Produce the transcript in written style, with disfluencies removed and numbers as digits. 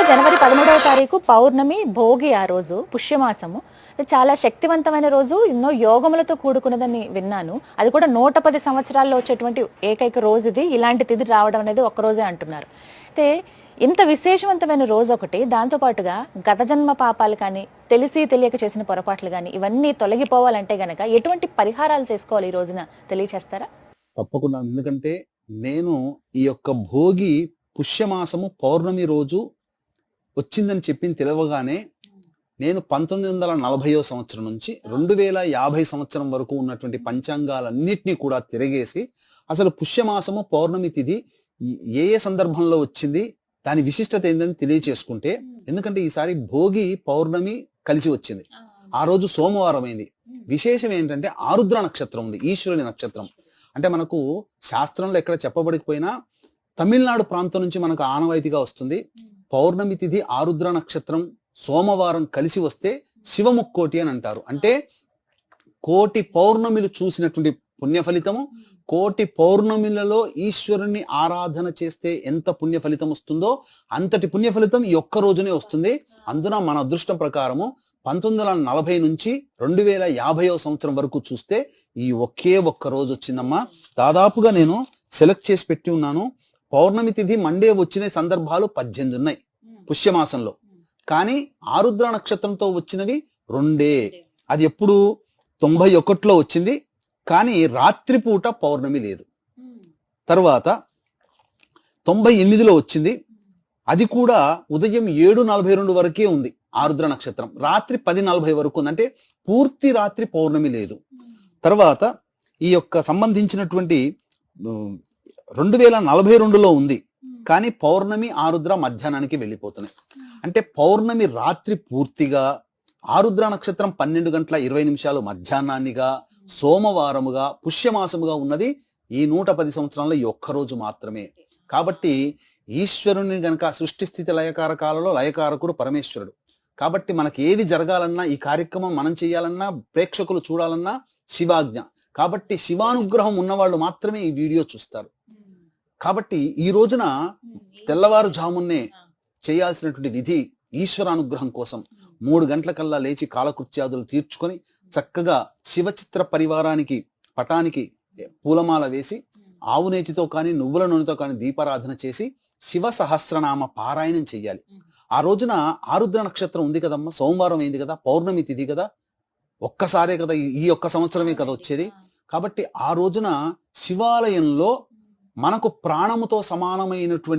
జనవరి 13వ తారీఖు పౌర్ణమి, భోగి. ఆ రోజు పుష్యమాసము. చాలా శక్తివంతమైన రోజు, ఎన్నో యోగములతో కూడుకున్నదని విన్నాను. అది కూడా 110 సంవత్సరాల్లో వచ్చేటువంటి ఏకైక రోజు ఇది. ఇలాంటి తిథి రావడం అనేది ఒక్క రోజే అంటున్నారు. అయితే ఇంత విశేషవంతమైన రోజు ఒకటి, దాంతోపాటుగా గత జన్మ పాపాలు కానీ, తెలిసి తెలియక చేసిన పొరపాట్లు కానీ ఇవన్నీ తొలగిపోవాలంటే గనక ఎటువంటి పరిహారాలు చేసుకోవాలి ఈ రోజున తెలియచేస్తారా? తప్పకుండా. ఎందుకంటే నేను ఈ యొక్క భోగి పుష్యమాసము పౌర్ణమి రోజు వచ్చిందని చెప్పింది తెలవగానే నేను 1940వ సంవత్సరం నుంచి 2050 సంవత్సరం వరకు ఉన్నటువంటి పంచాంగాలన్నిటినీ కూడా తిరగేసి అసలు పుష్యమాసము పౌర్ణమి తిథి ఏ ఏ సందర్భంలో వచ్చింది, దాని విశిష్టత ఏందని తెలియచేసుకుంటే, ఎందుకంటే ఈసారి భోగి పౌర్ణమి కలిసి వచ్చింది. ఆ రోజు సోమవారం అయింది. విశేషం ఏంటంటే ఆరుద్ర నక్షత్రం ఉంది, ఈశ్వరుని నక్షత్రం. అంటే మనకు శాస్త్రంలో ఎక్కడ చెప్పబడిపోయినా తమిళనాడు ప్రాంతం నుంచి మనకు ఆనవాయితీగా వస్తుంది. పౌర్ణమి తిథి ఆరుద్ర నక్షత్రం సోమవారం కలిసి వస్తే శివముక్కోటి అని అంటారు. అంటే కోటి పౌర్ణమిలు చూసినటువంటి పుణ్య ఫలితము, కోటి పౌర్ణమిలలో ఈశ్వరుని ఆరాధన చేస్తే ఎంత పుణ్య ఫలితం వస్తుందో అంతటి పుణ్య ఫలితం ఈ ఒక్క రోజునే వస్తుంది. అందున మన అదృష్టం ప్రకారము 1940 నుంచి 2050వ సంవత్సరం వరకు చూస్తే ఈ ఒకే ఒక్క రోజు వచ్చిందమ్మా. దాదాపుగా నేను సెలెక్ట్ చేసి పెట్టి ఉన్నాను. పౌర్ణమి తిథి మండే వచ్చిన సందర్భాలు 18 ఉన్నాయి పుష్యమాసంలో. కానీ ఆరుద్ర నక్షత్రంతో వచ్చినవి 2. అది ఎప్పుడు 91లో వచ్చింది, కానీ రాత్రిపూట పౌర్ణమి లేదు. తర్వాత 98లో వచ్చింది, అది కూడా ఉదయం 7:42 వరకే ఉంది ఆరుద్ర నక్షత్రం. రాత్రి 10:40 వరకు ఉంది, అంటే పూర్తి రాత్రి పౌర్ణమి లేదు. తర్వాత ఈ యొక్క సంబంధించినటువంటి 2042లో ఉంది, కానీ పౌర్ణమి ఆరుద్ర మధ్యాహ్నానికి వెళ్ళిపోతున్నాయి. అంటే పౌర్ణమి రాత్రి పూర్తిగా, ఆరుద్ర నక్షత్రం 12:20 మధ్యాహ్నాన్నిగా, సోమవారముగా, పుష్యమాసముగా ఉన్నది ఈ 110 సంవత్సరాల్లో ఈ ఒక్కరోజు మాత్రమే. కాబట్టి ఈశ్వరుని గనక సృష్టి స్థితి లయకారకాలలో లయకారకుడు పరమేశ్వరుడు. కాబట్టి మనకి ఏది జరగాలన్నా, ఈ కార్యక్రమం మనం చేయాలన్నా, ప్రేక్షకులు చూడాలన్నా శివాజ్ఞ. కాబట్టి శివానుగ్రహం ఉన్నవాళ్ళు మాత్రమే ఈ వీడియో చూస్తారు. కాబట్టి ఈ రోజున తెల్లవారుజామున్నే చేయాల్సినటువంటి విధి ఈశ్వరానుగ్రహం కోసం 3 గంటలకల్లా లేచి కాలకృత్యాదులు తీర్చుకొని చక్కగా శివచిత్ర పరివారానికి పటానికి పూలమాల వేసి ఆవు నేతితో కానీ నువ్వుల నూనెతో కానీ దీపారాధన చేసి శివ సహస్రనామ పారాయణం చెయ్యాలి. ఆ రోజున ఆరుద్ర నక్షత్రం ఉంది కదమ్మా, సోమవారం అయింది కదా, పౌర్ణమి తిథి కదా, ఒక్కసారే కదా, ఈ ఒక్క సంవత్సరమే కదా వచ్చేది. కాబట్టి ఆ రోజున శివాలయంలో మనకు ప్రాణముతో సమానమైనటువంటి